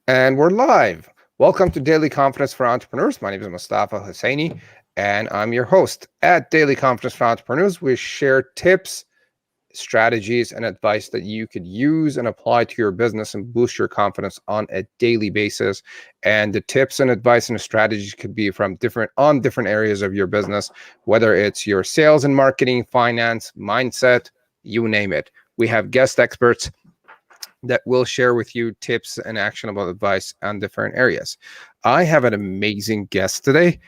And we're live. Welcome to Daily Confidence for Entrepreneurs. My name is Mustafa Husseini, and I'm your host. At Daily Confidence for Entrepreneurs, we share tips, strategies, and advice that you could use and apply to your business and boost your confidence on a daily basis. And the tips and advice and strategies could be from different areas of your business, whether it's your sales and marketing, finance, mindset, you name it. We have guest experts that will share with you tips and actionable advice on different areas. I have an amazing guest today.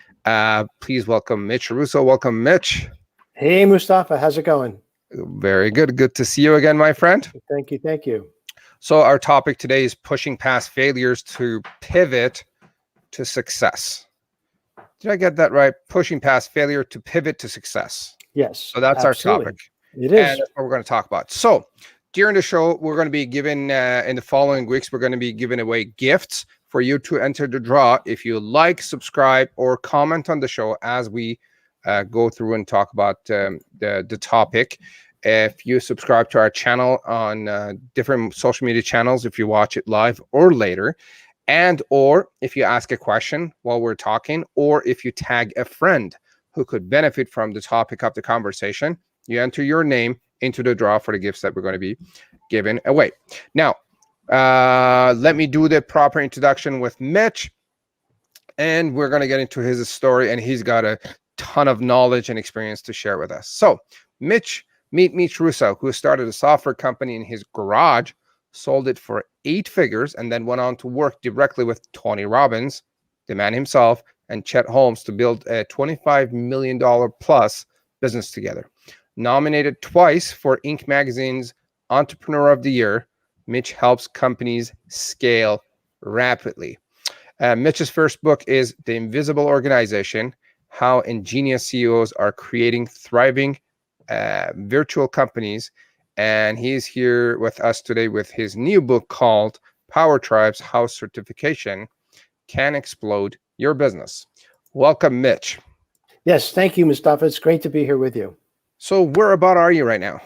Please welcome Mitch Russo. Welcome, Mitch. Hey, Mustafa, how's it going? Very good. Good to see you again, my friend. Thank you. Thank you. So our topic today is pushing past failures to pivot to success. Did I get that right? Pushing past failure to pivot to success. Yes. So that's absolutely. our topic. It is. And that's what we're going to talk about. So during the show, we're going to be giving, in the following weeks, we're going to be giving away gifts for you to enter the draw. If you like, subscribe, or comment on the show as we go through and talk about the topic. If you subscribe to our channel on different social media channels, if you watch it live or later, and or if you ask a question while we're talking, or if you tag a friend who could benefit from the topic of the conversation, you enter your name into the draw for the gifts that we're going to be giving away. Now, let me do the proper introduction with Mitch, and we're going to get into his story, and he's got a ton of knowledge and experience to share with us. So meet Mitch Russo, who started a software company in his garage, sold it for 8 figures, and then went on to work directly with Tony Robbins, the man himself, and Chet Holmes to build a $25 million plus business together. Nominated twice for Inc. magazine's Entrepreneur of the Year, Mitch helps companies scale rapidly. Mitch's first book is The Invisible Organization: How Ingenious CEOs Are Creating Thriving Virtual Companies. And he's here with us today with his new book called Power Tribes: How Certification Can Explode Your Business. Welcome, Mitch. Yes, thank you, Mustafa. It's great to be here with you. So where about are you right now?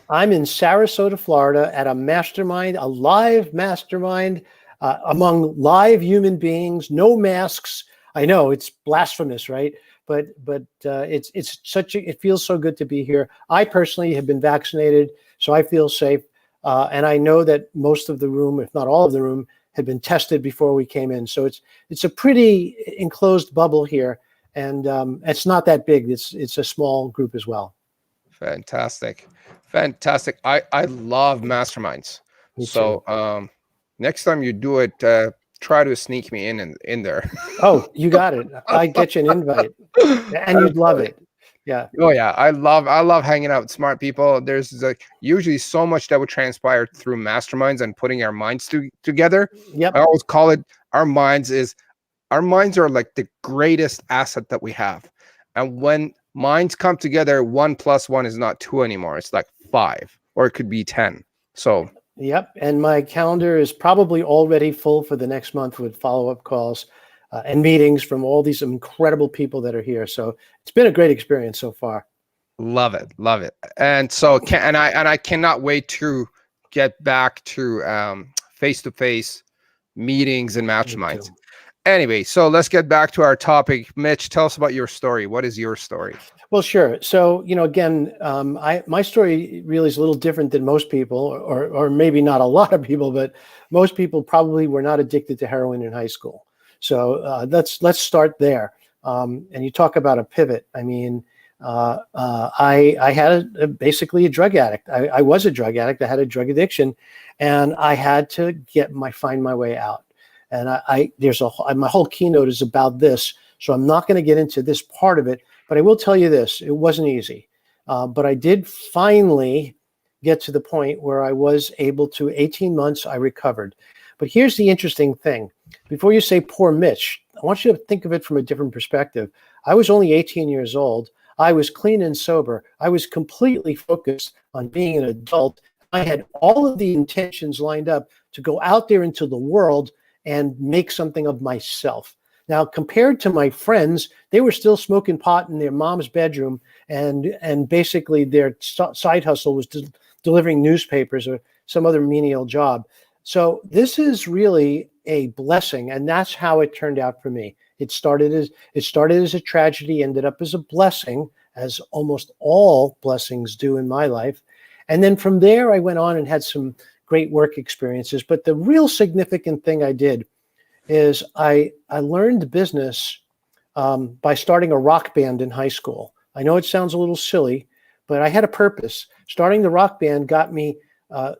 I'm in Sarasota, Florida at a mastermind, a live mastermind among live human beings, no masks. I know it's blasphemous, right? But it feels so good to be here. I personally have been vaccinated, so I feel safe. And I know that most of the room, if not all of the room, had been tested before we came in. So it's a pretty enclosed bubble here. And it's not that big. It's a small group as well. Fantastic. I love masterminds. So next time you do it, try to sneak me in there. Oh, you got it. I get you an invite, and you'd love it. Yeah. Oh yeah, I love hanging out with smart people. There's usually so much that would transpire through masterminds and putting our minds together. Yep. I always call it our minds are like the greatest asset that we have, and when minds come together, 1 + 1 is not 2 anymore. It's like 5, or it could be 10. So yep. And my calendar is probably already full for the next month with follow-up calls and meetings from all these incredible people that are here. So it's been a great experience so far. Love it. And so I cannot wait to get back to face-to-face meetings and masterminds. Anyway, so let's get back to our topic. Mitch, tell us about your story. What is your story? Well, sure. So, again, my story really is a little different than most people, or maybe not a lot of people, but most people probably were not addicted to heroin in high school. So let's start there. And you talk about a pivot. I mean, I had basically a drug addict. I was a drug addict. I had a drug addiction, and I had to find my way out. And my whole keynote is about this, so I'm not going to get into this part of it, but I will tell you this: it wasn't easy, but I did finally get to the point where I was able to. 18 months, I recovered. But here's the interesting thing: before you say "poor Mitch," I want you to think of it from a different perspective. I was only 18 years old. I was clean and sober. I was completely focused on being an adult. I had all of the intentions lined up to go out there into the world and make something of myself. Now, compared to my friends, they were still smoking pot in their mom's bedroom, and basically their side hustle was delivering newspapers or some other menial job. So this is really a blessing, and that's how it turned out for me. It started as a tragedy, ended up as a blessing, as almost all blessings do in my life. And then from there, I went on and had some great work experiences. But the real significant thing I did is I learned business by starting a rock band in high school. I know it sounds a little silly, but I had a purpose. Starting the rock band got me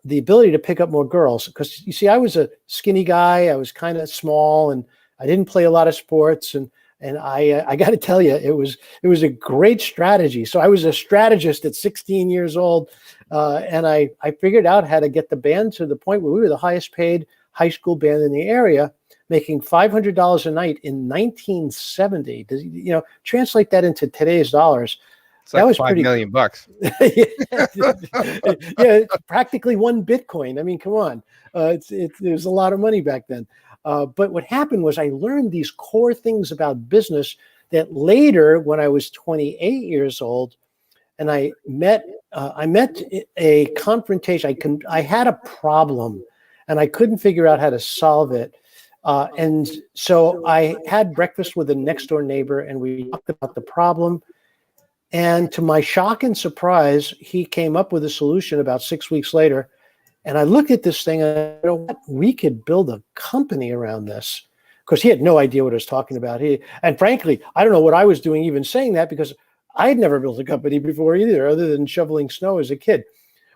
the ability to pick up more girls, because you see, I was a skinny guy. I was kind of small, and I didn't play a lot of sports. And I got to tell you, it was a great strategy. So I was a strategist at 16 years old, and I figured out how to get the band to the point where we were the highest paid high school band in the area, making $500 a night in 1970. Translate that into today's dollars. It's like that was $5 million bucks. Yeah, it's practically one Bitcoin. I mean, come on. It was a lot of money back then. But what happened was I learned these core things about business that later, when I was 28 years old, and I met a confrontation. I had a problem, and I couldn't figure out how to solve it. And so I had breakfast with a next door neighbor, and we talked about the problem. And to my shock and surprise, he came up with a solution about 6 weeks later. And I looked at this thing, and I know what, we could build a company around this. Because he had no idea what I was talking about. And frankly, I don't know what I was doing even saying that, because I had never built a company before either, other than shoveling snow as a kid.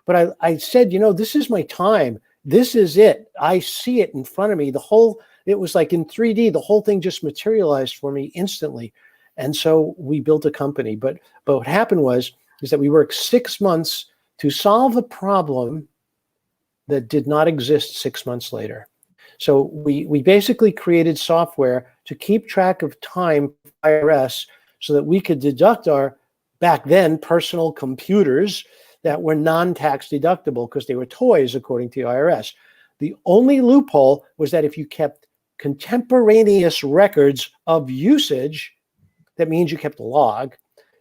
But I said, this is my time. This is it. I see it in front of me. It was like in 3D, the whole thing just materialized for me instantly. And so we built a company. But what happened is that we worked 6 months to solve a problem that did not exist 6 months later. So we basically created software to keep track of time for IRS, so that we could deduct our, back then, personal computers that were non-tax deductible because they were toys, according to the IRS. The only loophole was that if you kept contemporaneous records of usage, that means you kept a log,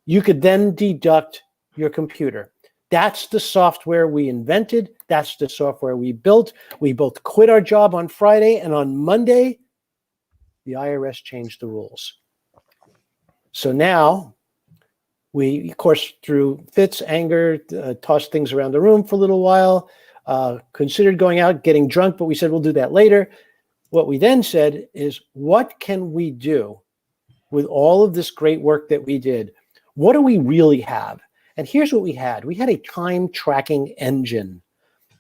you could then deduct your computer. That's the software we invented. That's the software we built. We both quit our job on Friday, and on Monday, the IRS changed the rules. So now we, of course, through fits, anger, tossed things around the room for a little while, considered going out, getting drunk, but we said we'll do that later. What we then said is, what can we do with all of this great work that we did? What do we really have? And here's what we had. We had a time tracking engine.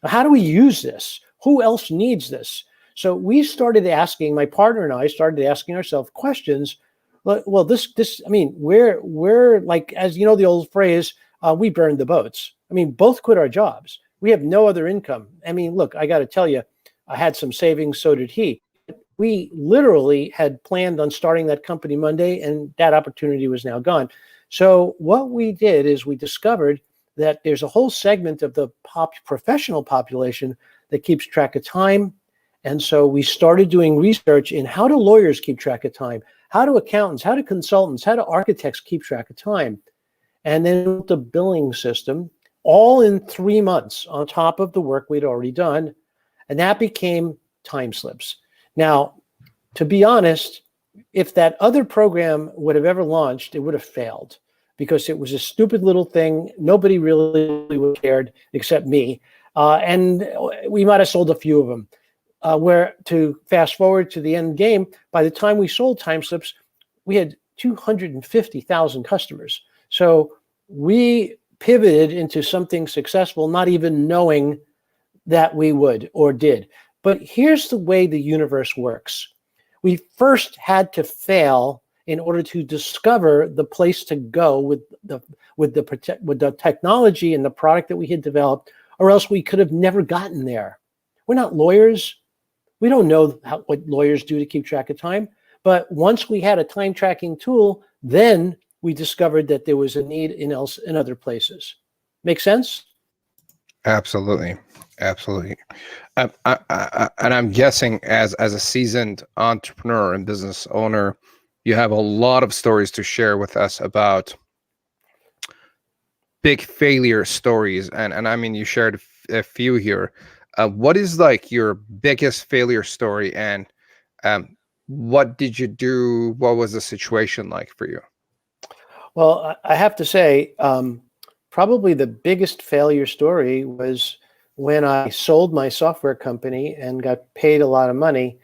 How do we use this? Who else needs this? So we started asking, my partner and I started asking ourselves questions. Well, we're like, as you know, the old phrase, we burned the boats. I mean, both quit our jobs. We have no other income. I mean, look, I got to tell you, I had some savings, so did he. We literally had planned on starting that company Monday, and that opportunity was now gone. So what we did is we discovered that there's a whole segment of the professional population that keeps track of time. And so we started doing research in how do lawyers keep track of time? How do accountants, how do consultants, how do architects keep track of time? And then built a billing system, all in 3 months on top of the work we'd already done. And that became time slips. Now, to be honest, if that other program would have ever launched, it would have failed, because it was a stupid little thing. Nobody really cared except me. And we might have sold a few of them. Where, to fast forward to the end game, by the time we sold time slips, we had 250,000 customers. So we pivoted into something successful, not even knowing that we would or did. But here's the way the universe works. We first had to fail in order to discover the place to go with the technology and the product that we had developed, or else we could have never gotten there. We're not lawyers. We don't know what lawyers do to keep track of time. But once we had a time tracking tool, then we discovered that there was a need in other places. Make sense? Absolutely. Absolutely. And I'm guessing as a seasoned entrepreneur and business owner, you have a lot of stories to share with us about big failure stories. And I mean, you shared a few here. What is like your biggest failure story, and What did you do? What was the situation like for you? Well, I have to say, probably the biggest failure story was when I sold my software company and got paid a lot of money.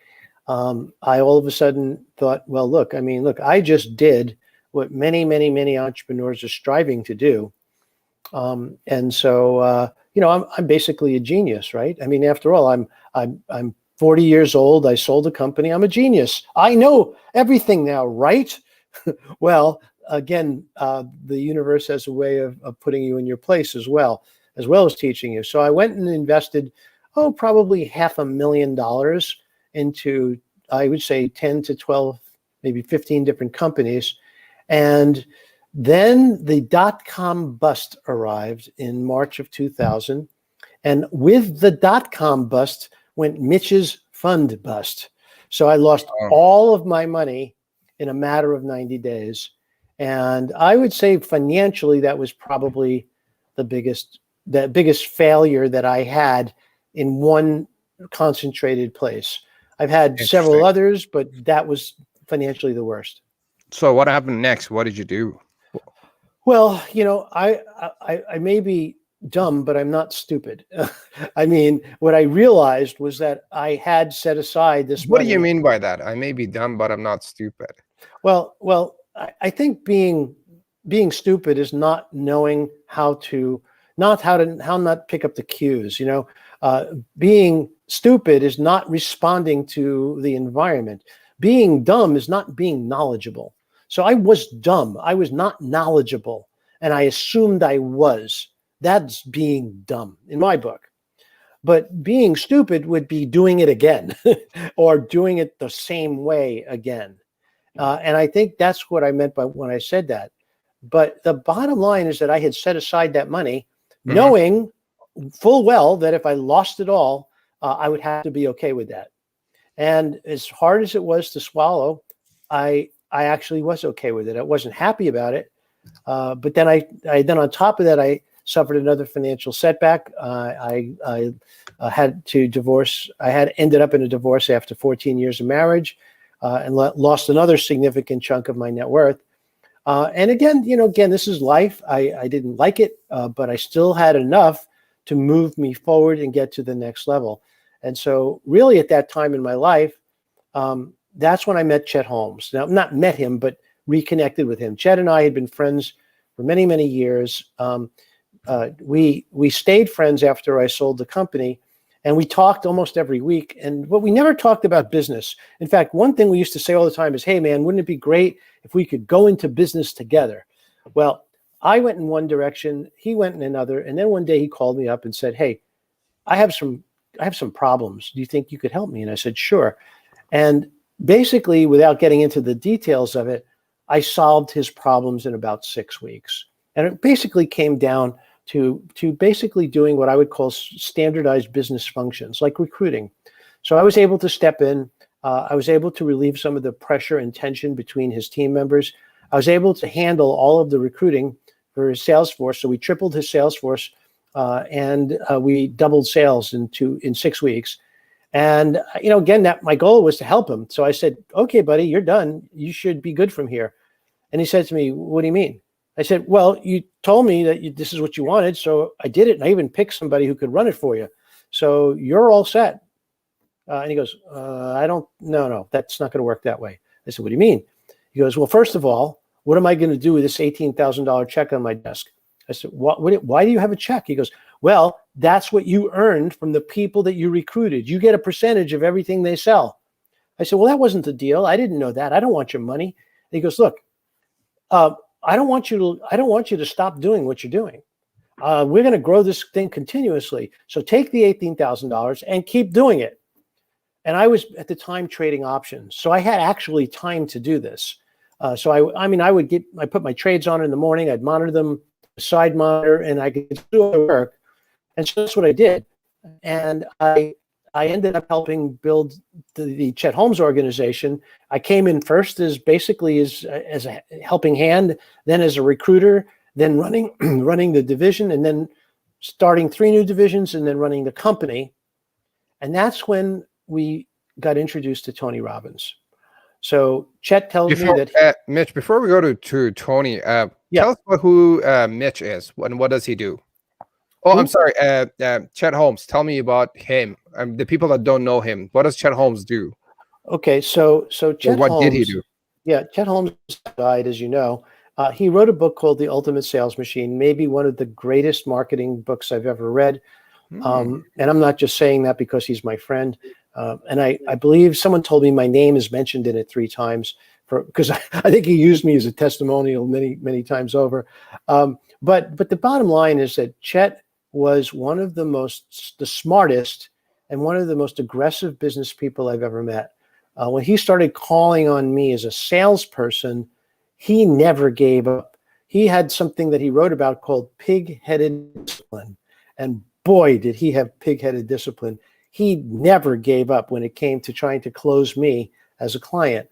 I all of a sudden thought, well, look, I just did what many, many, many entrepreneurs are striving to do. And so, I'm basically a genius, right? I mean, after all, I'm 40 years old. I sold a company. I'm a genius. I know everything now, right? Well, again, the universe has a way of putting you in your place as well as teaching you. So I went and invested, probably $500,000 into, I would say, 10 to 12, maybe 15 different companies. And then the dot-com bust arrived in March of 2000. And with the dot-com bust went Mitch's fund bust. So I lost all of my money in a matter of 90 days. And I would say financially, that was probably the biggest failure that I had in one concentrated place. I've had several others, but that was financially the worst. So what happened next? What did you do? Well, I may be dumb, but I'm not stupid. I mean, what I realized was that I had set aside this money. What do you mean by that? I may be dumb, but I'm not stupid. Well, I think being stupid is not knowing how not pick up the cues. Being stupid is not responding to the environment. Being dumb is not being knowledgeable. So I was dumb. I was not knowledgeable, and I assumed I was. That's being dumb in my book. But being stupid would be doing it again or doing it the same way again. And I think that's what I meant by when I said that. But the bottom line is that I had set aside that money, knowing full well that if I lost it all, I would have to be okay with that. And as hard as it was to swallow, I actually was okay with it. I wasn't happy about it. But then then on top of that, I suffered another financial setback. I had to divorce. Ended up in a divorce after 14 years of marriage, and lost another significant chunk of my net worth. And again, this is life. I didn't like it, but I still had enough to move me forward and get to the next level. And so really at that time in my life, that's when I met Chet Holmes. Now, not met him, but reconnected with him. Chet and I had been friends for many, many years. We stayed friends after I sold the company, and we talked almost every week. But we never talked about business. In fact, one thing we used to say all the time is, "Hey, man, wouldn't it be great if we could go into business together?" Well, I went in one direction, he went in another, and then one day he called me up and said, "Hey, I have some problems. Do you think you could help me?" And I said, "Sure." And basically, without getting into the details of it, I solved his problems in about 6 weeks. And it basically came down to basically doing what I would call standardized business functions, like recruiting. So I was able to step in. I was able to relieve some of the pressure and tension between his team members. I was able to handle all of the recruiting for his sales force. So we tripled his sales force, and we doubled sales in 6 weeks. And, again, that my goal was to help him. So I said, "Okay, buddy, you're done. You should be good from here." And he said to me, "What do you mean?" I said, "Well, you told me that this is what you wanted. So I did it. And I even picked somebody who could run it for you. So you're all set." And he goes, no, that's not going to work that way. I said, "What do you mean?" He goes, "Well, first of all, what am I going to do with this $18,000 check on my desk?" I said, why do you have a check?" He goes, "Well, that's what you earned from the people that you recruited. You get a percentage of everything they sell." I said, "Well, that wasn't the deal. I didn't know that. I don't want your money." And he goes, "Look, I don't want you to stop doing what you're doing. We're going to grow this thing continuously. So take the $18,000 and keep doing it." And I was at the time trading options. So I had actually time to do this. So I put my trades on in the morning. I'd monitor them, side monitor, and I could do all the work. And so that's what I did. And I ended up helping build the Chet Holmes organization. I came in first as a helping hand, then as a recruiter, then running the division, and then starting 3 new divisions, and then running the company. And that's when we got introduced to Tony Robbins. So Chet tells me that Mitch, before we go to Tony, yeah. tell us who Mitch is and what does he do? Oh, I'm sorry, Chet Holmes. Tell me about him. The people that don't know him, what does Chet Holmes do? Okay, so Chet what Holmes, did he do? Yeah, Chet Holmes died, as you know. He wrote a book called The Ultimate Sales Machine, maybe one of the greatest marketing books I've ever read. And I'm not just saying that because he's my friend. And I believe someone told me my name is mentioned in it 3 times because I think he used me as a testimonial many times over. But the bottom line is that Chet was one of the smartest and one of the most aggressive business people I've ever met. When he started calling on me as a salesperson, he never gave up. He had something that he wrote about called pig-headed discipline. And boy, did he have pig-headed discipline. He never gave up when it came to trying to close me as a client.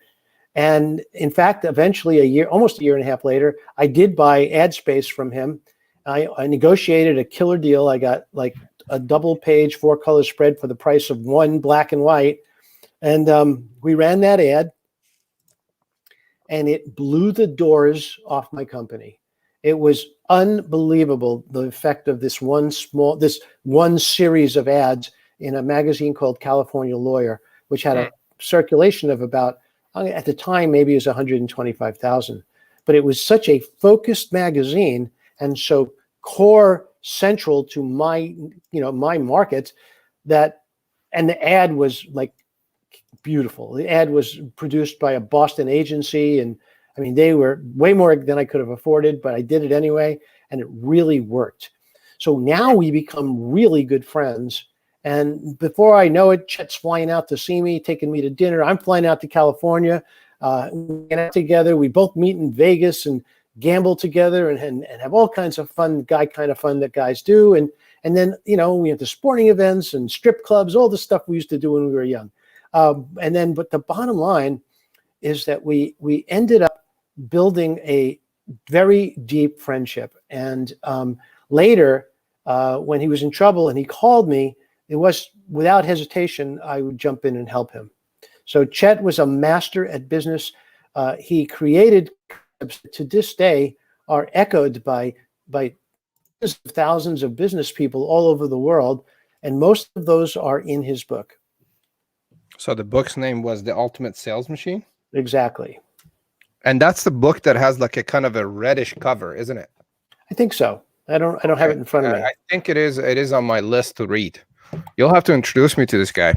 And in fact, eventually almost a year and a half later, I did buy ad space from him. I negotiated a killer deal. I got like a double page 4-color spread for the price of one black and white. And we ran that ad, and it blew the doors off my company. It was unbelievable, the effect of this one series of ads in a magazine called California Lawyer, which had a circulation of about, at the time, maybe it was 125,000. But it was such a focused magazine and so core central to my market and the ad was like beautiful. The ad was produced by a Boston agency, and I mean, they were way more than I could have afforded, but I did it anyway, and it really worked. So now we become really good friends. And before I know it, Chet's flying out to see me, taking me to dinner. I'm flying out to California, we get out together. We both meet in Vegas and gamble together and have all kinds of fun, kind of fun that guys do. And then, we have the sporting events and strip clubs, all the stuff we used to do when we were young. But the bottom line is that we ended up building a very deep friendship. And later, when he was in trouble and he called me, it was without hesitation, I would jump in and help him. So Chet was a master at business. He created concepts to this day are echoed by thousands of business people all over the world. And most of those are in his book. So the book's name was The Ultimate Sales Machine? Exactly. And that's the book that has like a kind of a reddish cover, isn't it? I think so. I don't have it in front of me. I think it is on my list to read. You'll have to introduce me to this guy.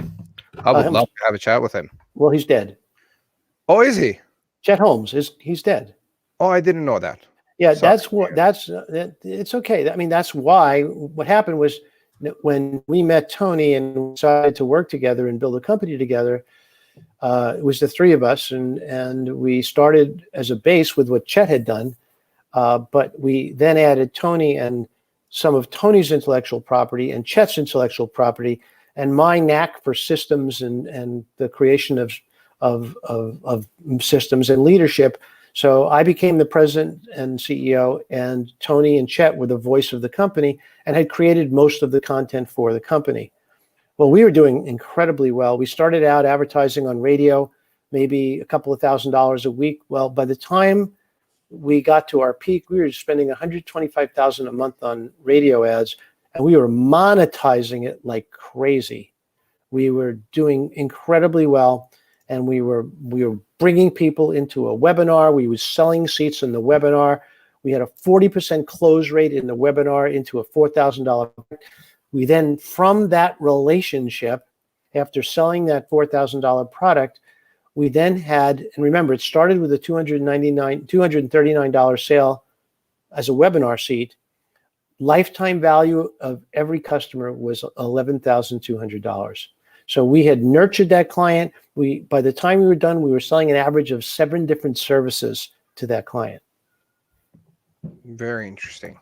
I would love to have a chat with him. Well, he's dead. Oh, is he? Chet Holmes he's dead. Oh, I didn't know that. Yeah, it's okay. I mean, that's why what happened was when we met Tony and decided to work together and build a company together, it was the 3 of us, and we started as a base with what Chet had done, but we then added Tony and some of Tony's intellectual property and Chet's intellectual property and my knack for systems and the creation of systems and leadership. So I became the president and CEO, and Tony and Chet were the voice of the company and had created most of the content for the company. Well, we were doing incredibly well. We started out advertising on radio, maybe a couple of $1,000s a week. Well, by the time we got to our peak, we were spending $125,000 a month on radio ads, and we were monetizing it like crazy. We were doing incredibly well, and we were bringing people into a webinar. We were selling seats in the webinar. We had a 40% close rate in the webinar into a $4,000. We then, from that relationship, after selling that $4,000 product, we then had, and remember, it started with a $239 sale as a webinar seat. Lifetime value of every customer was $11,200. So we had nurtured that client. By the time we were done, we were selling an average of 7 different services to that client. Very interesting.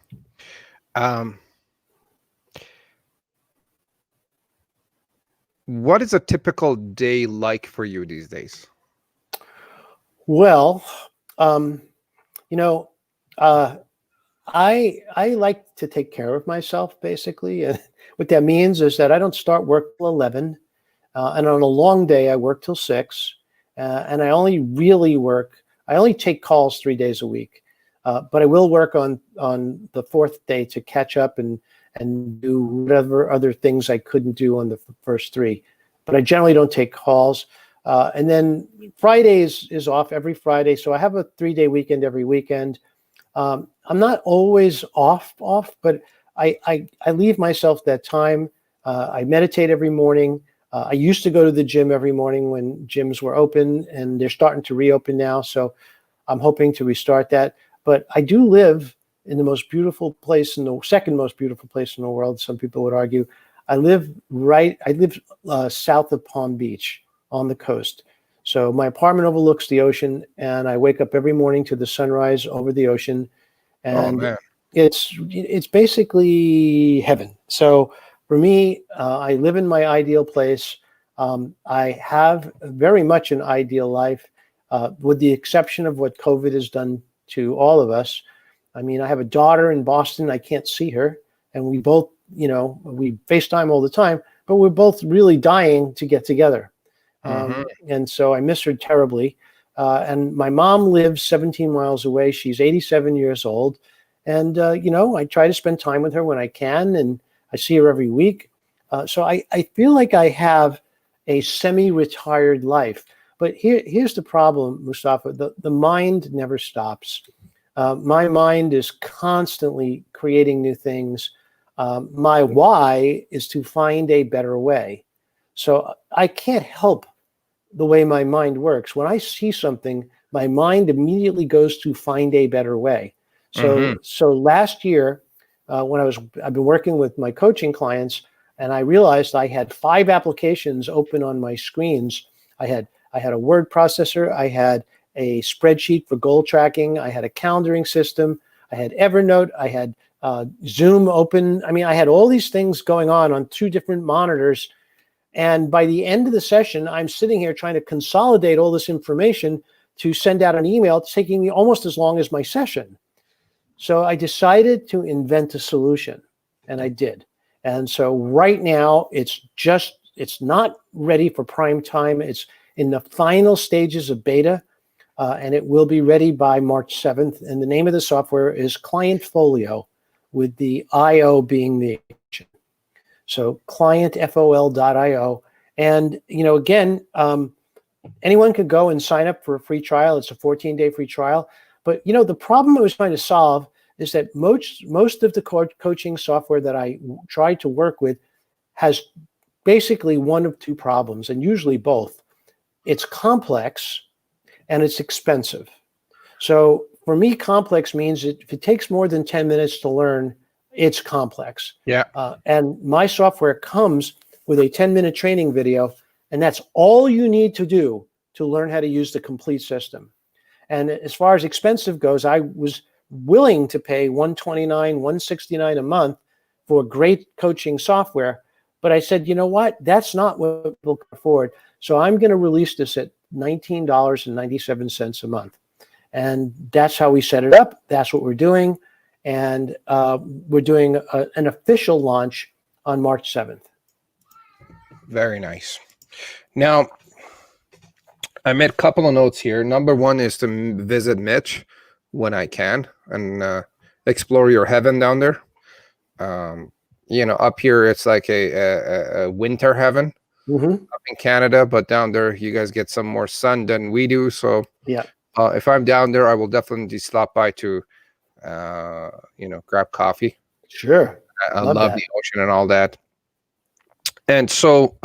What is a typical day like for you these days? Well, I like to take care of myself, basically. What that means is that I don't start work till 11. And on a long day, I work till 6. And I only take calls 3 days a week. But I will work on the fourth day to catch up and do whatever other things I couldn't do on the first 3. But I generally don't take calls. And then Fridays is off every Friday. So I have a 3-day weekend every weekend. I'm not always off, but I leave myself that time. I meditate every morning. I used to go to the gym every morning when gyms were open, and they're starting to reopen now. So I'm hoping to restart that. But I do live in the most beautiful place, in the second most beautiful place in the world, some people would argue. I live south of Palm Beach on the coast. So my apartment overlooks the ocean, and I wake up every morning to the sunrise over the ocean. And it's basically heaven. So for me, I live in my ideal place. I have very much an ideal life, with the exception of what COVID has done to all of us. I mean, I have a daughter in Boston. I can't see her. And we both, we FaceTime all the time, but we're both really dying to get together. And so I miss her terribly. And my mom lives 17 miles away. She's 87 years old. And, I try to spend time with her when I can, and I see her every week. So I feel like I have a semi-retired life. But here's the problem, Mustafa. The mind never stops. My mind is constantly creating new things. My why is to find a better way. So I can't help the way my mind works. When I see something, my mind immediately goes to find a better way. So last year, when I've been working with my coaching clients, and I realized I had 5 applications open on my screens. I had a word processor. I had a spreadsheet for goal tracking. I had a calendaring system. I had Evernote. I had Zoom open. I mean, I had all these things going on 2 different monitors. And by the end of the session, I'm sitting here trying to consolidate all this information to send out an email. It's taking me almost as long as my session. So I decided to invent a solution, and I did. And so right now, it's not ready for prime time. It's in the final stages of beta, and it will be ready by March 7th. And the name of the software is Client Folio, with the IO being the action. So clientfol.io. And, again, anyone could go and sign up for a free trial. It's a 14-day free trial. But, the problem I was trying to solve is that most of the coaching software that I try to work with has basically one of 2 problems, and usually both. It's complex and it's expensive. So for me, complex means that if it takes more than 10 minutes to learn, it's complex. Yeah. And my software comes with a 10-minute training video, and that's all you need to do to learn how to use the complete system. And as far as expensive goes, I was willing to pay $129, $169 a month for great coaching software. But I said, you know what? That's not what people can afford. So I'm going to release this at $19.97 a month. And that's how we set it up. That's what we're doing. And we're doing an official launch on March 7th. Very nice. Now, I made a couple of notes here. Number 1 is to visit Mitch when I can and explore your heaven down there. Up here it's like a winter heaven up in Canada, but down there you guys get some more sun than we do. So yeah, if I'm down there, I will definitely stop by to grab coffee. Sure. I love the ocean and all that. And so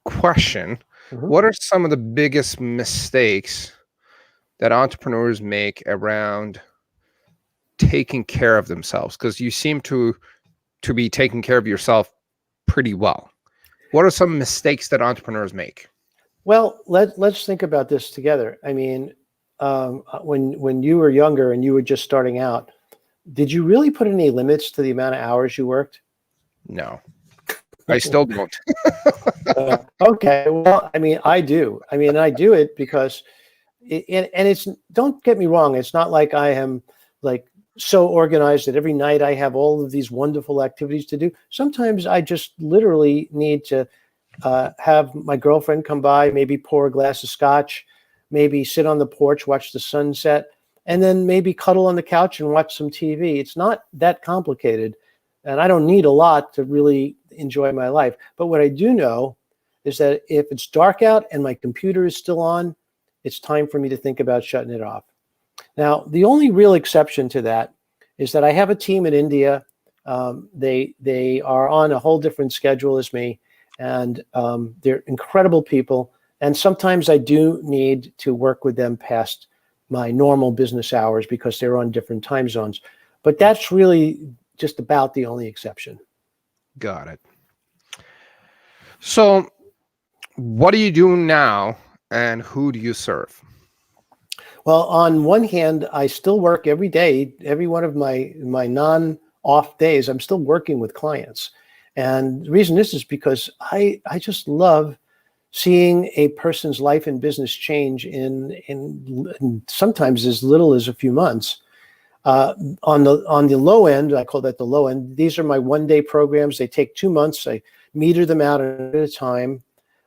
question, what are some of the biggest mistakes that entrepreneurs make around taking care of themselves? Because you seem to be taking care of yourself pretty well. What are some mistakes that entrepreneurs make? Well, let's think about this together. I mean, when you were younger and you were just starting out, did you really put any limits to the amount of hours you worked? No, I still don't. Okay. Well, I mean, I do. I mean, I do it because, it's, don't get me wrong. It's not like I am like so organized that every night I have all of these wonderful activities to do. Sometimes I just literally need to have my girlfriend come by, maybe pour a glass of scotch, maybe sit on the porch, watch the sunset, and then maybe cuddle on the couch and watch some TV. It's not that complicated. And I don't need a lot to really enjoy my life. But what I do know is that if it's dark out and my computer is still on, it's time for me to think about shutting it off. Now, the only real exception to that is that I have a team in India. They are on a whole different schedule as me, and they're incredible people. And sometimes I do need to work with them past my normal business hours because they're on different time zones. But that's really just about the only exception. Got it. So what do you do now, and who do you serve? Well, on one hand, I still work every day. Every one of my non-off days, I'm still working with clients. And the reason is because I just love seeing a person's life and business change in sometimes as little as a few months. On the low end, I call that the low end. These are my one-day programs. They take 2 months. I meter them out at a time.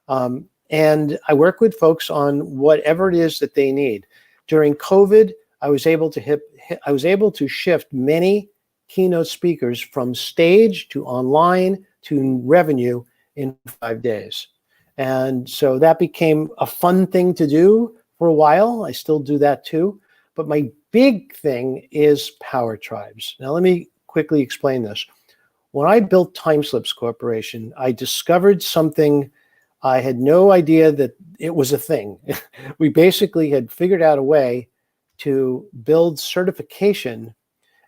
And I work with folks on whatever it is that they need. During COVID, I was able to shift many keynote speakers from stage to online to revenue in 5 days. And so that became a fun thing to do for a while. I still do that too. But my big thing is Power Tribes. Now, let me quickly explain this. When I built Timeslips Corporation, I discovered something. I had no idea that it was a thing. We basically had figured out a way to build certification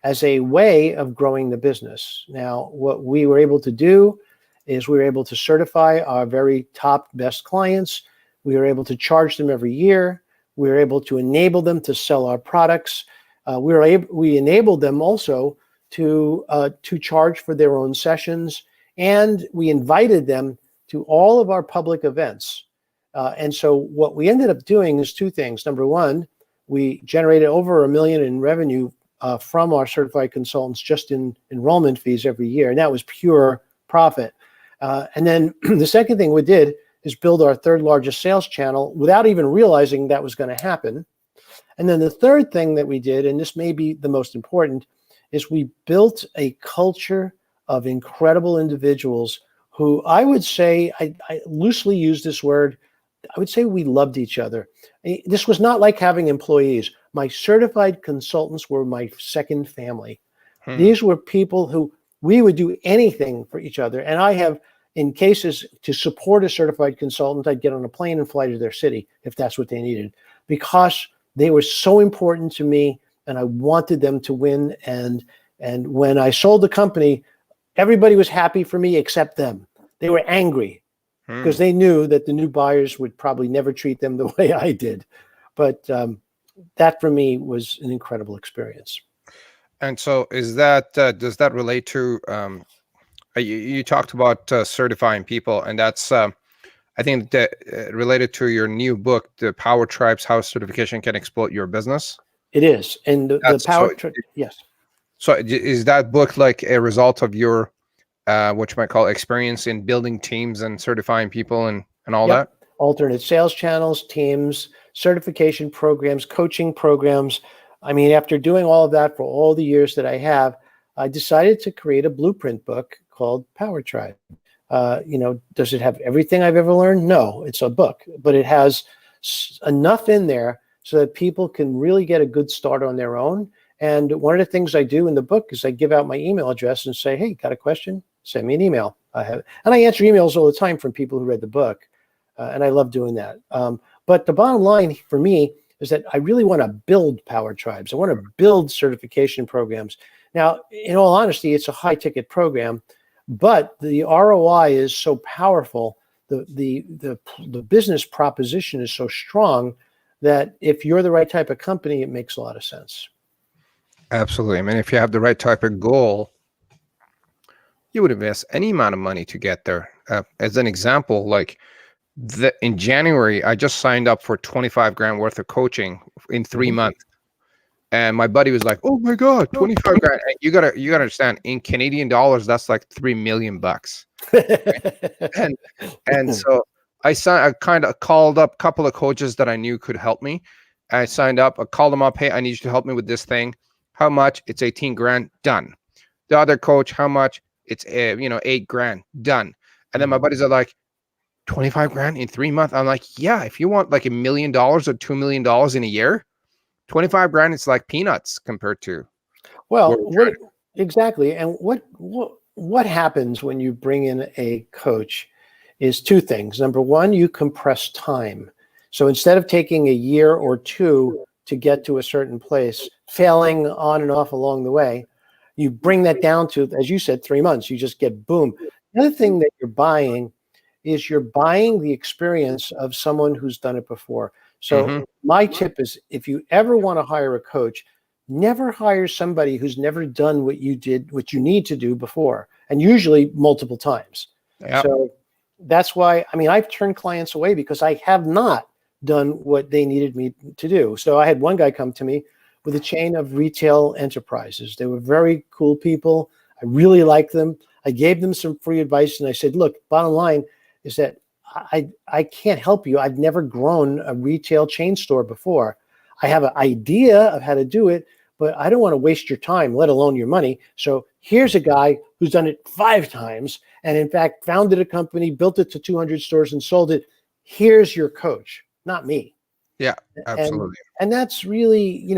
as a way of growing the business. Now, what we were able to do is we were able to certify our very top best clients. We were able to charge them every year. We were able to enable them to sell our products. We enabled them also to charge for their own sessions, and we invited them to all of our public events. And so what we ended up doing is two things. Number one, we generated over $1 million in revenue from our certified consultants just in enrollment fees every year, and that was pure profit. And then the second thing we did is build our third largest sales channel without even realizing that was going to happen. And then the third thing that we did, and this may be the most important, is we built a culture of incredible individuals who I would say, I loosely use this word, I would say we loved each other. This was not like having employees. My certified consultants were my second family. These were people who we would do anything for each other. And I have, in cases to support a certified consultant, I'd get on a plane and fly to their city if that's what they needed, because they were so important to me and I wanted them to win. And when I sold the company, everybody was happy for me except them. They were angry because they knew that the new buyers would probably never treat them the way I did. But that for me was an incredible experience. And so is that, does that relate to, you talked about certifying people, and that's, I think that related to your new book, The Power Tribes, How Certification Can Exploit Your Business? It is. And the Power Tribe, yes. So is that book like a result of your, what you might call experience in building teams and certifying people and all that? Alternate sales channels, teams, certification programs, coaching programs. I mean, after doing all of that for all the years that I have, I decided to create a blueprint book called Power Tribe. Does it have everything I've ever learned? No, it's a book, but it has enough in there so that people can really get a good start on their own. And one of the things I do in the book is I give out my email address and say, hey, got a question? Send me an email. And I answer emails all the time from people who read the book. And I love doing that. But the bottom line for me is that I really want to build Power Tribes. I want to build certification programs. Now, in all honesty, it's a high ticket program, but the ROI is so powerful. The business proposition is so strong that if you're the right type of company, it makes a lot of sense. Absolutely. I mean, if you have the right type of goal, you would invest any amount of money to get there. As an example, like in January, I just signed up for 25 grand worth of coaching in 3 months. And my buddy was like, "Oh my God, 25 grand." And you gotta understand, in Canadian dollars, that's like 3 million bucks. And so I kind of called up a couple of coaches that I knew could help me. I signed up, I called them up, "Hey, I need you to help me with this thing." How much? It's 18 grand, done. The other coach, how much? It's 8 grand, done. And then my buddies are like, 25 grand in 3 months. I'm like, yeah, if you want like $1 million or $2 million in a year, 25 grand, it's like peanuts compared to Well, what we're what trying to. exactly, and what happens when you bring in a coach is two things. Number one, you compress time. So instead of taking a year or two to get to a certain place, failing on and off along the way, you bring that down to, as you said, 3 months. You just get boom. The other thing that you're buying is you're buying the experience of someone who's done it before. So my tip is, if you ever want to hire a coach, never hire somebody who's never done what you did, what you need to do before, and usually multiple times. Yeah. So that's why, I mean, I've turned clients away because I have not done what they needed me to do. So I had one guy come to me with a chain of retail enterprises. They were very cool people. I really liked them. I gave them some free advice, and I said, look, bottom line is that I can't help you. I've never grown a retail chain store before. I have an idea of how to do it, but I don't want to waste your time, let alone your money. So here's a guy who's done it 5 times and in fact founded a company, built it to 200 stores and sold it. Here's your coach, not me. Yeah, absolutely. And that's really,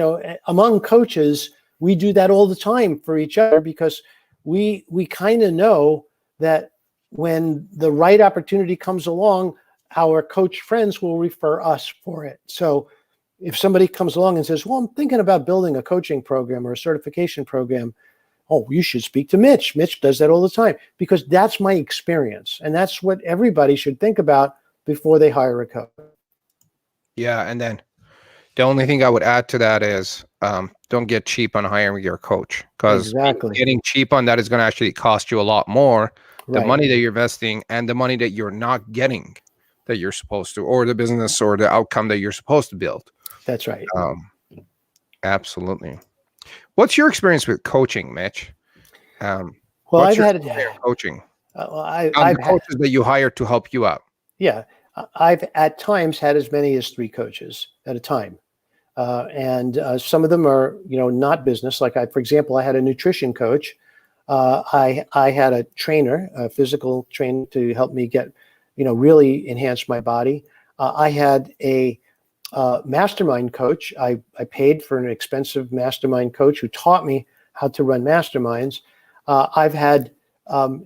among coaches, we do that all the time for each other because we kind of know that when the right opportunity comes along, our coach friends will refer us for it. So if somebody comes along and says, well, I'm thinking about building a coaching program or a certification program, oh, you should speak to Mitch. Mitch does that all the time, because that's my experience. And that's what everybody should think about before they hire a coach. Yeah. And then the only thing I would add to that is don't get cheap on hiring your coach, because getting cheap on that is going to actually cost you a lot more. The money that you're investing and the money that you're not getting that you're supposed to, or the business or the outcome that you're supposed to build. That's right. Absolutely. What's your experience with coaching, Mitch? Well, I've had coaching. I've coaches that you hire to help you out. Yeah, I've at times had as many as 3 coaches at a time, and some of them are not business. Like for example, I had a nutrition coach. I had a trainer, a physical trainer, to help me get really enhance my body. I had a mastermind coach. I paid for an expensive mastermind coach who taught me how to run masterminds. I've had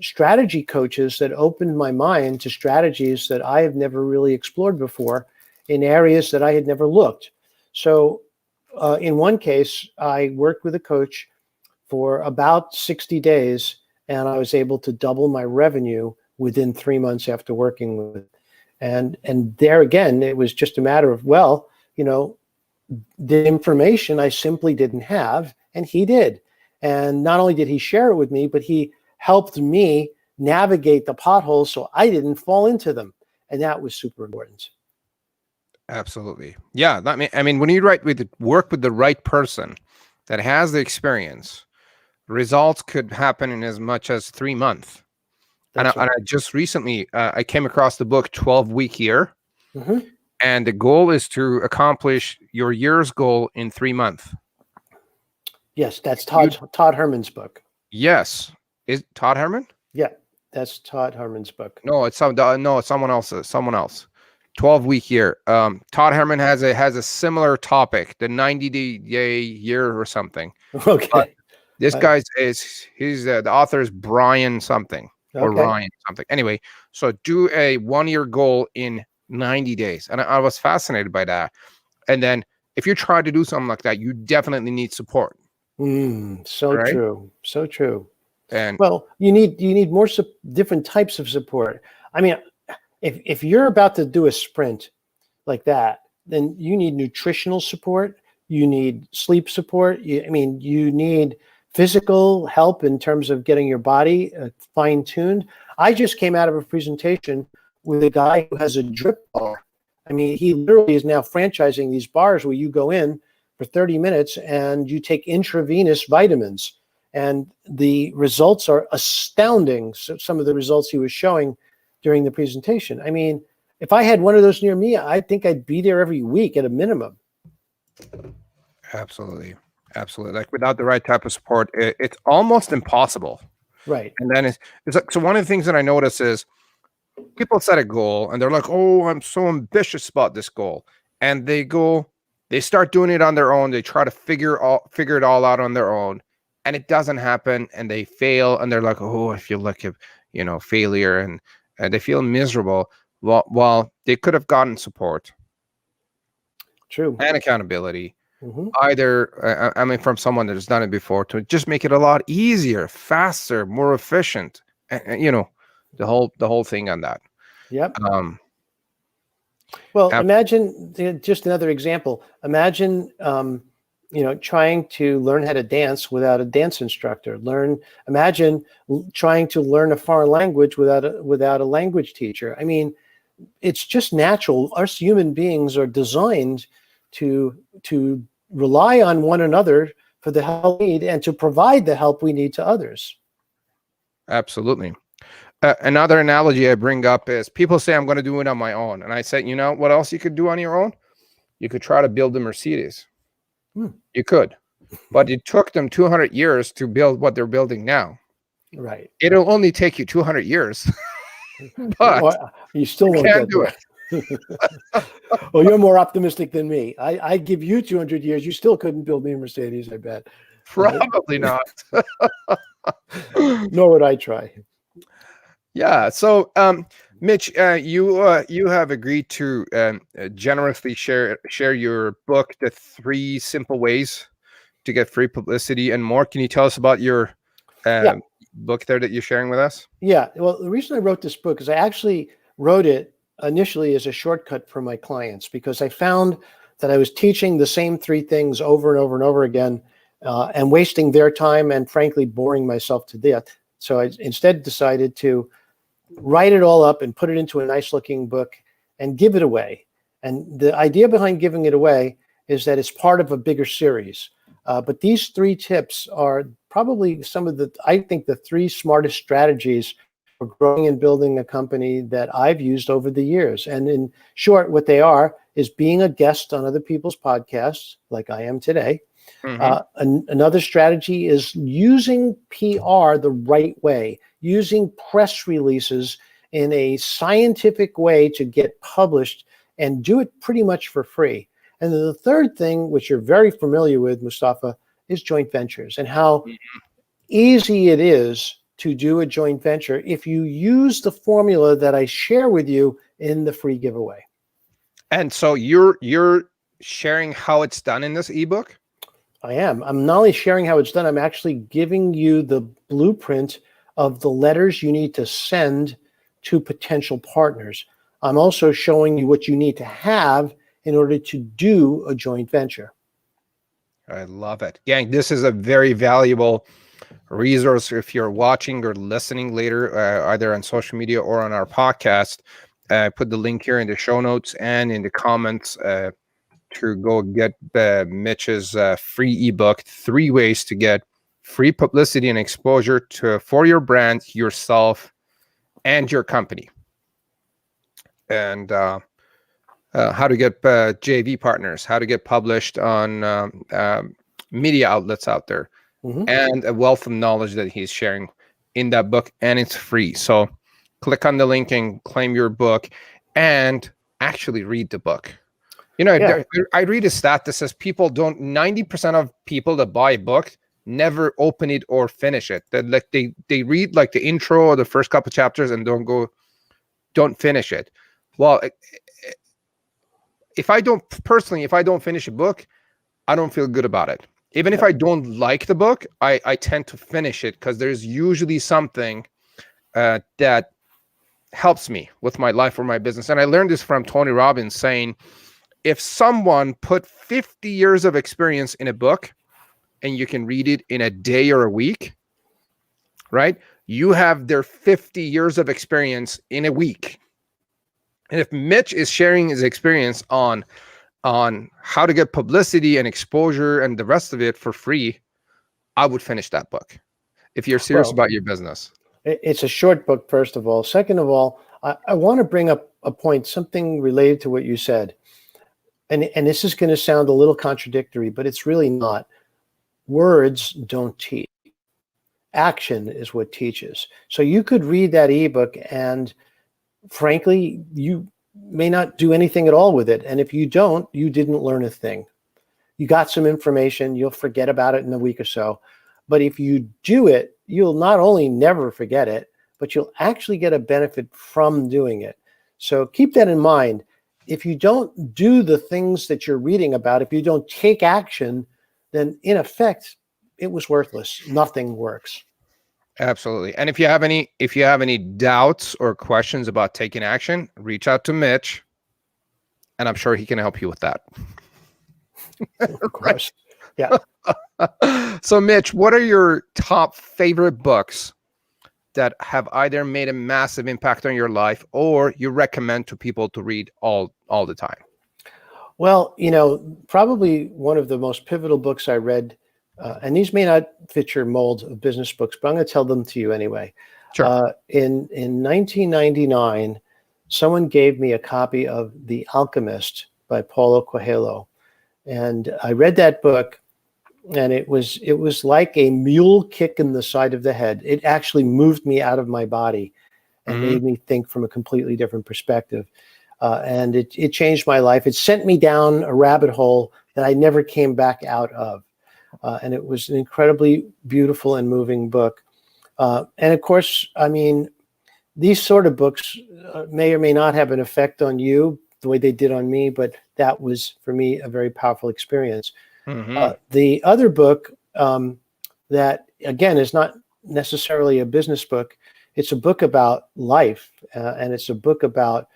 strategy coaches that opened my mind to strategies that I have never really explored before in areas that I had never looked. So in one case, I worked with a coach for about 60 days, and I was able to double my revenue within 3 months after working with it. And there again, it was just a matter of, the information I simply didn't have, and he did. And not only did he share it with me, but he helped me navigate the potholes so I didn't fall into them. And that was super important. Absolutely. Yeah. I mean, when you work with the right person that has the experience, results could happen in as much as 3 months. And I just recently, I came across the book 12-Week Year. And the goal is to accomplish your year's goal in 3 months. Yes, that's Todd Herman's book. Yes. Is Todd Herman? Yeah, that's Todd Herman's book. No, it's someone else's. Someone else. 12-Week Year. Todd Herman has a similar topic, the 90-day year or something. Okay. But this guy's the author is Brian something or Ryan something. Anyway, so do a 1-year goal in 90 days. And I was fascinated by that. And then if you try to do something like that, you definitely need support. So right? True. So true. And well, you need more different types of support. I mean, if you're about to do a sprint like that, then you need nutritional support. You need sleep support. You need physical help in terms of getting your body fine-tuned. I just came out of a presentation with a guy who has a drip bar. I mean, he literally is now franchising these bars where you go in, for 30 minutes and you take intravenous vitamins. And the results are astounding. So some of the results he was showing during the presentation. I mean, if I had one of those near me, I think I'd be there every week at a minimum. Absolutely. Absolutely. Like without the right type of support, it's almost impossible. Right. And then it's like, so one of the things that I notice is people set a goal and they're like, oh, I'm so ambitious about this goal. And they start doing it on their own. They try to figure it all out on their own. And it doesn't happen and they fail. And they're like, oh, I feel like a failure. And they feel miserable. While they could have gotten support. True. And accountability. Either, from someone that has done it before to just make it a lot easier, faster, more efficient. And, the whole thing on that. Yep. Well, imagine just another example. Imagine, trying to learn how to dance without a dance instructor. Imagine trying to learn a foreign language without a language teacher. I mean, it's just natural. Us human beings are designed to rely on one another for the help we need and to provide the help we need to others. Absolutely. Another analogy I bring up is people say, I'm going to do it on my own. And I said, you know what else you could do on your own? You could try to build a Mercedes. You could. But it took them 200 years to build what they're building now. Right. It'll only take you 200 years. But you still won't get do it. Well, you're more optimistic than me. I give you 200 years. You still couldn't build me a Mercedes, I bet. Probably not. Nor would I try. Yeah. So, Mitch, you have agreed to generously share your book, The 3 Simple Ways to Get Free Publicity and More. Can you tell us about your book there that you're sharing with us? Yeah. Well, the reason I wrote this book is I actually wrote it initially as a shortcut for my clients because I found that I was teaching the same 3 things over and over and over again and wasting their time and frankly boring myself to death. So I instead decided to write it all up and put it into a nice looking book and give it away. And the idea behind giving it away is that it's part of a bigger series. But these 3 tips are probably I think the 3 smartest strategies for growing and building a company that I've used over the years. And in short, what they are is being a guest on other people's podcasts, like I am today. Another strategy is using PR the right way, using press releases in a scientific way to get published and do it pretty much for free. And then the third thing, which you're very familiar with, Mustafa, is joint ventures and how easy it is to do a joint venture if you use the formula that I share with you in the free giveaway. And so you're sharing how it's done in this ebook? I am. I'm not only sharing how it's done, I'm actually giving you the blueprint of the letters you need to send to potential partners. I'm also showing you what you need to have in order to do a joint venture. I love it. Gang, this is a very valuable resource if you're watching or listening later, either on social media or on our podcast. Put the link here in the show notes and in the comments to go get Mitch's free ebook, 3 Ways to Get Free Publicity and Exposure for your brand, yourself, and your company. And how to get JV partners, how to get published on media outlets out there, and a wealth of knowledge that he's sharing in that book, and it's free. So click on the link and claim your book and actually read the book. I read a stat that says 90% of people that buy a book never open it or finish it. They read like the intro or the first couple chapters and don't finish it. Well, if I don't finish a book, I don't feel good about it. Even if I don't like the book, I tend to finish it because there's usually something that helps me with my life or my business. And I learned this from Tony Robbins saying, if someone put 50 years of experience in a book and you can read it in a day or a week, right? You have their 50 years of experience in a week. And if Mitch is sharing his experience on on how to get publicity and exposure and the rest of it for free, I would finish that book if you're serious about your business. It's a short book, first of all. Second of all, I want to bring up a point, something related to what you said. And this is going to sound a little contradictory, but it's really not. Words don't teach. Action is what teaches. So you could read that ebook and frankly, you may not do anything at all with it. And if you don't, you didn't learn a thing. You got some information, you'll forget about it in a week or so. But if you do it, you'll not only never forget it, but you'll actually get a benefit from doing it. So keep that in mind. If you don't do the things that you're reading about, if you don't take action, then in effect, it was worthless. Nothing works. Absolutely. And if you have any doubts or questions about taking action, reach out to Mitch, and I'm sure he can help you with that. Of course. Yeah. So Mitch, what are your top favorite books that have either made a massive impact on your life or you recommend to people to read all the time? Well, probably one of the most pivotal books I read, and these may not fit your mold of business books, but I'm going to tell them to you anyway. Sure. In 1999, someone gave me a copy of The Alchemist by Paulo Coelho. And I read that book, and it was like a mule kick in the side of the head. It actually moved me out of my body and made me think from a completely different perspective. And it changed my life. It sent me down a rabbit hole that I never came back out of. And it was an incredibly beautiful and moving book. And of course, I mean, these sort of books may or may not have an effect on you the way they did on me, but that was, for me, a very powerful experience. The other book that, again, is not necessarily a business book. It's a book about life, and it's a book about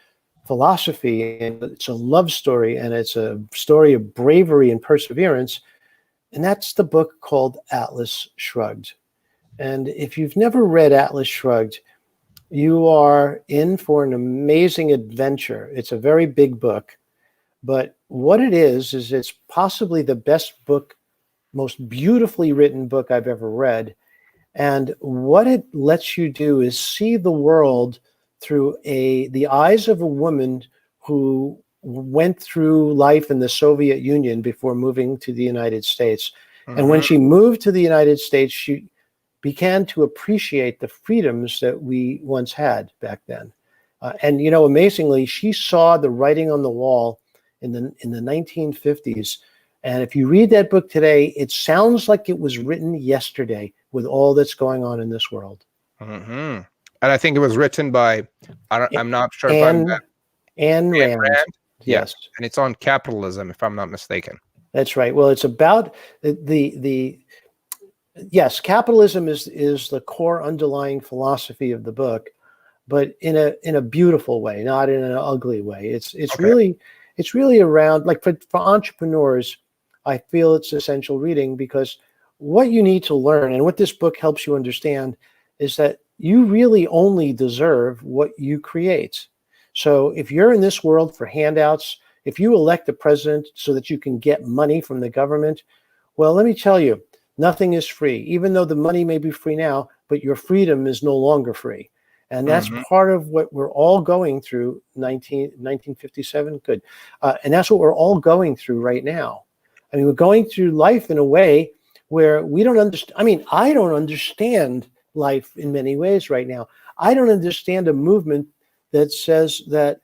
philosophy, and it's a love story, and it's a story of bravery and perseverance. And that's the book called Atlas Shrugged. And if you've never read Atlas Shrugged, you are in for an amazing adventure. It's a very big book, but what it is it's possibly the best book, most beautifully written book I've ever read. And what it lets you do is see the world through the eyes of a woman who went through life in the Soviet Union before moving to the United States. And when she moved to the United States, she began to appreciate the freedoms that we once had back then. And, amazingly, she saw the writing on the wall in the 1950s. And if you read that book today, it sounds like it was written yesterday with all that's going on in this world. And I think it was written by, I'm not sure Anne Rand. Yes. And it's on capitalism, if I'm not mistaken. That's right. Well, it's about yes, capitalism is the core underlying philosophy of the book, but in a beautiful way, not in an ugly way. It's okay. It's really around, like, for entrepreneurs, I feel it's essential reading, because what you need to learn and what this book helps you understand is that you really only deserve what you create. So if you're in this world for handouts, if you elect a president so that you can get money from the government, well, let me tell you, nothing is free, even though the money may be free now, but your freedom is no longer free. And that's part of what we're all going through, 1957, good. And that's what we're all going through right now. I mean, we're going through life in a way where we don't understand. I mean, I don't understand life in many ways right now. I don't understand a movement that says that,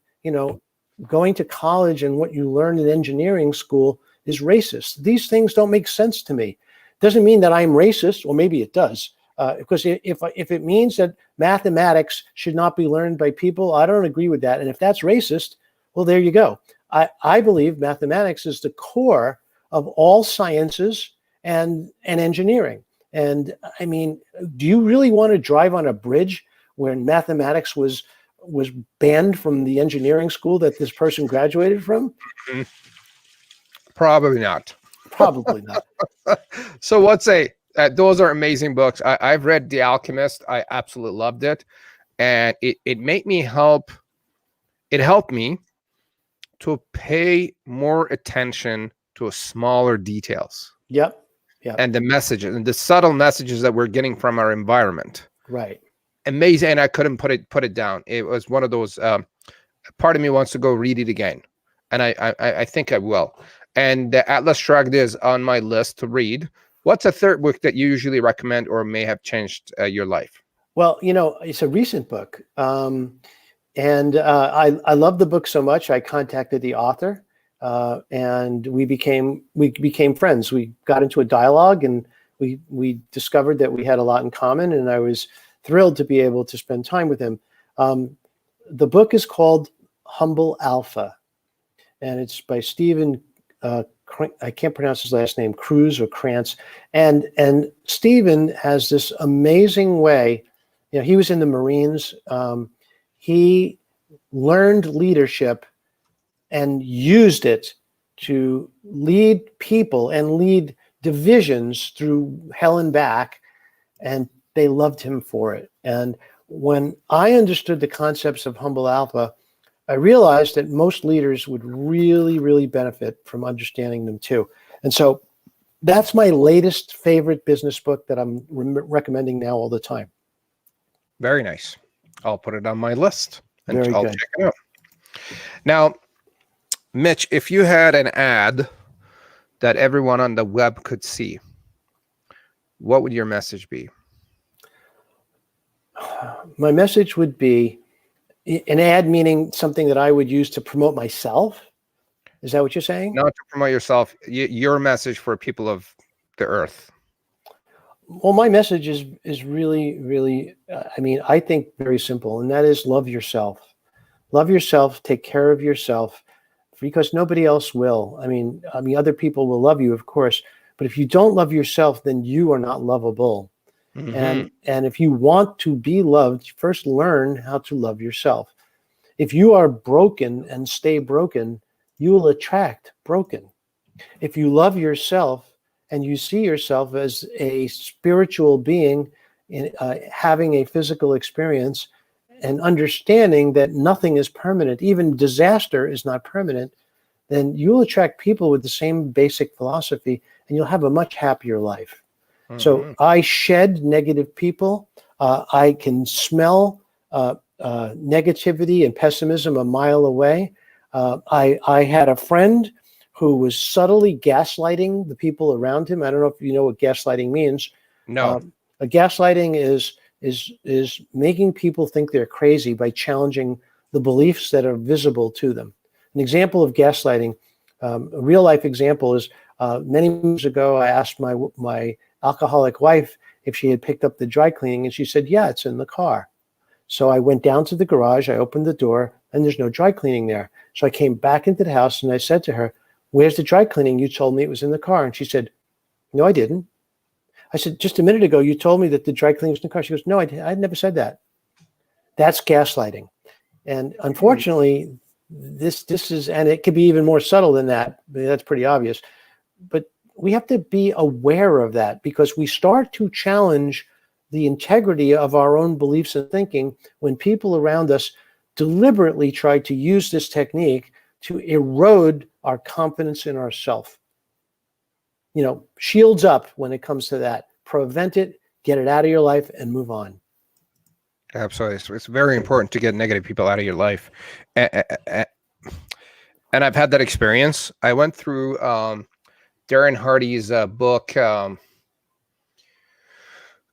going to college and what you learn in engineering school is racist. These things don't make sense to me. Doesn't mean that I'm racist, or maybe it does. Because if it means that mathematics should not be learned by people, I don't agree with that. And if that's racist, well, there you go. I believe mathematics is the core of all sciences and engineering. And I mean, do you really want to drive on a bridge where mathematics was banned from the engineering school that this person graduated from? Probably not. Probably not. So those are amazing books. I've read The Alchemist. I absolutely loved it. And it helped me to pay more attention to smaller details Yep. Yep. and the messages and the subtle messages that we're getting from our environment. Right. Amazing. And I couldn't put it down. It was one of those, part of me wants to go read it again. And I think I will. And the Atlas Shrugged is on my list to read. What's a third book that you usually recommend or may have changed your life? Well, it's a recent book. And I love the book so much. I contacted the author, and we became friends. We got into a dialogue, and we discovered that we had a lot in common. And I was thrilled to be able to spend time with him. The book is called Humble Alpha, and it's by Stephen. I can't pronounce his last name, Cruz or Krantz. And Stephen has this amazing way. He was in the Marines. He learned leadership and used it to lead people and lead divisions through hell and back, and they loved him for it. And when I understood the concepts of Humble Alpha, I realized that most leaders would really, really benefit from understanding them too. And so that's my latest favorite business book that I'm recommending now all the time. Very nice. I'll put it on my list and Very I'll good. check it out. Now, Mitch, if you had an ad that everyone on the web could see, what would your message be? My message would be an ad, meaning something that I would use to promote myself. Is that what you're saying? Not to promote yourself, your message for people of the earth. Well, my message is really, really, I think very simple, and that is love yourself. Love yourself, take care of yourself, because nobody else will. I mean, other people will love you, of course, but if you don't love yourself, then you are not lovable. Mm-hmm. And if you want to be loved, first learn how to love yourself. If you are broken and stay broken, you will attract broken. If you love yourself and you see yourself as a spiritual being having a physical experience and understanding that nothing is permanent, even disaster is not permanent, then you'll attract people with the same basic philosophy and you'll have a much happier life. Mm-hmm. So I shed negative people. I can smell negativity and pessimism a mile away. I had a friend who was subtly gaslighting the people around him. I don't know if you know what gaslighting means. No. Gaslighting is making people think they're crazy by challenging the beliefs that are visible to them. An example of gaslighting, a real life example is many years ago, I asked my alcoholic wife if she had picked up the dry cleaning, and she said, yeah, it's in the car. So I went down to the garage, I opened the door, and there's no dry cleaning there. So I came back into the house and I said to her, where's the dry cleaning? You told me it was in the car. And she said, no, I didn't. I said, just a minute ago, you told me that the dry cleaning was in the car. She goes, no, I never said that. That's gaslighting. And unfortunately, this is, and it could be even more subtle than that. That's pretty obvious. But we have to be aware of that, because we start to challenge the integrity of our own beliefs and thinking when people around us deliberately try to use this technique to erode our confidence in ourselves. Shields up when it comes to that. Prevent it, get it out of your life, and move on. Absolutely. It's very important to get negative people out of your life. And I've had that experience. I went through Darren Hardy's book.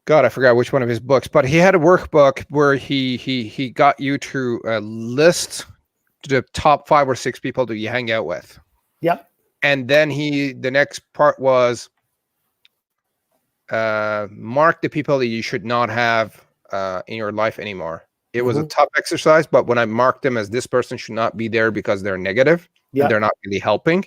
God, I forgot which one of his books, but he had a workbook where he got you to list the top 5 or 6 people that you hang out with. Yep. And then the next part was mark the people that you should not have in your life anymore. It was a tough exercise, but when I marked them as this person should not be there because they're negative, and they're not really helping,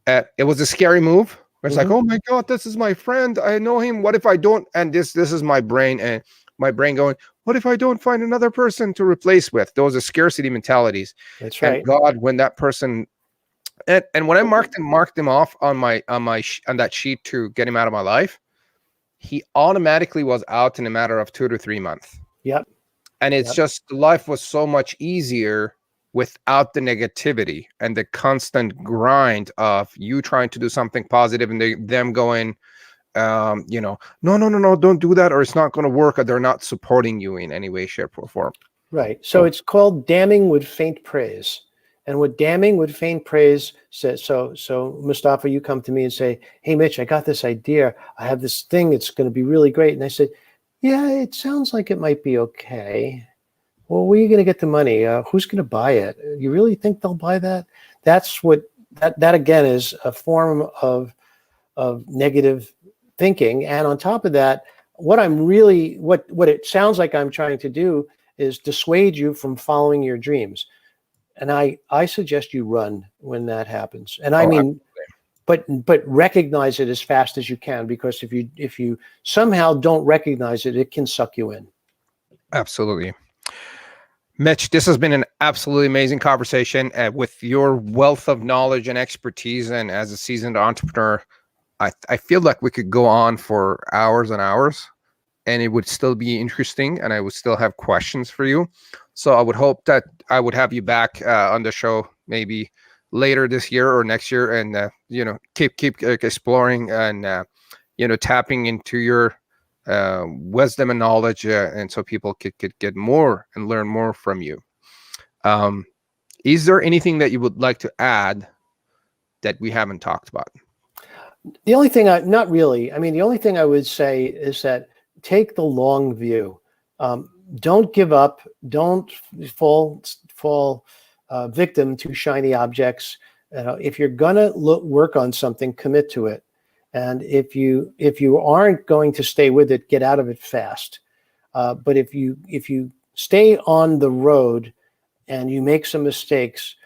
it was a scary move. It's like, oh my God, this is my friend. I know him. What if I don't? And this is my brain, and my brain going, what if I don't find another person to replace with? Those are scarcity mentalities. That's right. And God, when that person, and when I marked him off on that sheet to get him out of my life, he automatically was out in a matter of 2 to 3 months. Yep. And it's just, life was so much easier without the negativity and the constant grind of you trying to do something positive and them going, no, don't do that, or it's not going to work, or they're not supporting you in any way, shape, or form. Right. So it's called damning with faint praise. And what damning with faint praise says, so Mustafa, you come to me and say, hey, Mitch, I got this idea. I have this thing. It's going to be really great. And I said, yeah, it sounds like it might be okay. Well, where are you going to get the money? Who's going to buy it? You really think they'll buy that? That's what that again is a form of negative thinking. And on top of that, what it sounds like I'm trying to do is dissuade you from following your dreams. And I suggest you run when that happens. And I mean, but recognize it as fast as you can, because if you somehow don't recognize it, it can suck you in. Absolutely. Mitch, this has been an absolutely amazing conversation. With your wealth of knowledge and expertise, and as a seasoned entrepreneur, I feel like we could go on for hours and hours, and it would still be interesting, and I would still have questions for you. So I would hope that I would have you back on the show maybe later this year or next year, and keep exploring and tapping into your wisdom and knowledge, and so people could get more and learn more from you. Is there anything that you would like to add that we haven't talked about? The only thing not really. I mean, the only thing I would say is that take the long view. Don't give up. Don't fall victim to shiny objects. If you're gonna work on something, commit to it. And if you aren't going to stay with it, get out of it fast. But if you stay on the road and you make some mistakes,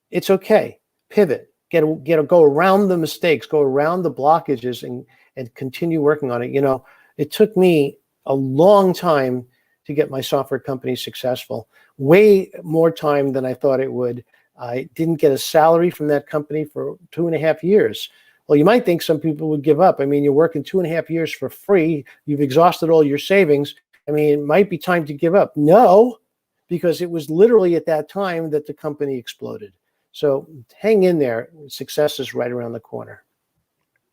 it's okay. Pivot. Go around the mistakes. Go around the blockages and continue working on it. It took me a long time to get my software company successful. Way more time than I thought it would. I didn't get a salary from that company for 2.5 years. Well, you might think some people would give up. I mean, you're working 2.5 years for free. You've exhausted all your savings. I mean, it might be time to give up. No, because it was literally at that time that the company exploded. So hang in there. Success is right around the corner.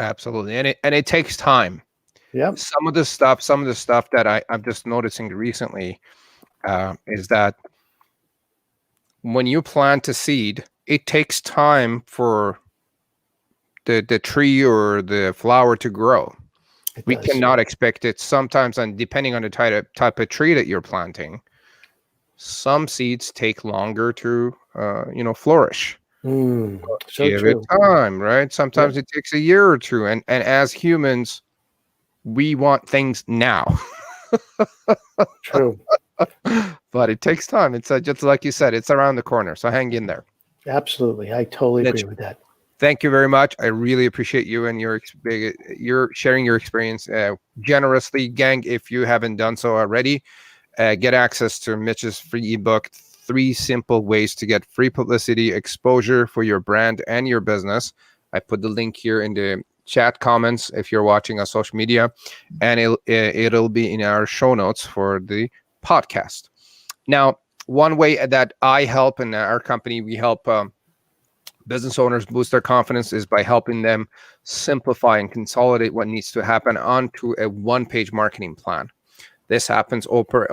Absolutely. And it takes time. Yeah. Some of the stuff that I'm just noticing recently is that when you plant a seed, it takes time for the tree or the flower to grow. We cannot expect it sometimes, and depending on the type of tree that you're planting, some seeds take longer to flourish. So give true. it time, right? Sometimes it takes a year or two, and as humans, we want things now. True. But it takes time. It's just like you said, it's around the corner. So hang in there. Absolutely. I totally agree with that. Thank you very much. I really appreciate you and your sharing your experience generously. Gang, if you haven't done so already, get access to Mitch's free ebook, 3 Simple Ways to Get Free Publicity Exposure for Your Brand and Your Business. I put the link here in the chat comments if you're watching on social media, and it'll be in our show notes for the podcast. Now, one way that I help, in our company, we help business owners boost their confidence, is by helping them simplify and consolidate what needs to happen onto a one-page marketing plan. This happens over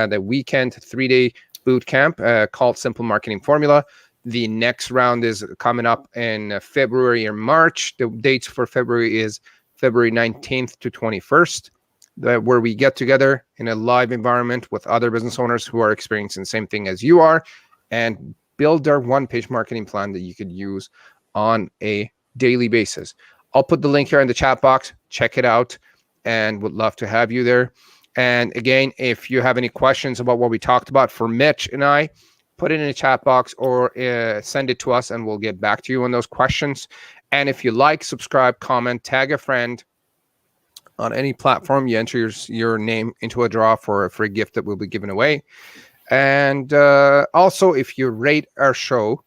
the weekend 3-day boot camp called Simple Marketing Formula. The next round is coming up in February or March. The dates for February is February 19th to 21st, where we get together in a live environment with other business owners who are experiencing the same thing as you are, and build their one-page marketing plan that you could use on a daily basis. I'll put the link here in the chat box. Check it out, and would love to have you there. And again, if you have any questions about what we talked about for Mitch and I, put it in the chat box or send it to us, and we'll get back to you on those questions. And if you like, subscribe, comment, tag a friend on any platform, you enter your name into a draw for a free gift that will be given away. And also, if you rate our show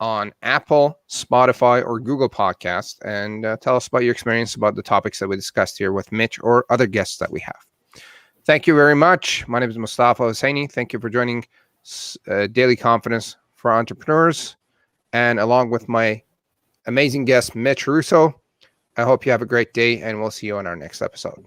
on Apple, Spotify, or Google Podcasts, and tell us about your experience about the topics that we discussed here with Mitch or other guests that we have. Thank you very much. My name is Mustafa Hosseini. Thank you for joining daily confidence for entrepreneurs. And along with my amazing guest, Mitch Russo, I hope you have a great day, and we'll see you on our next episode.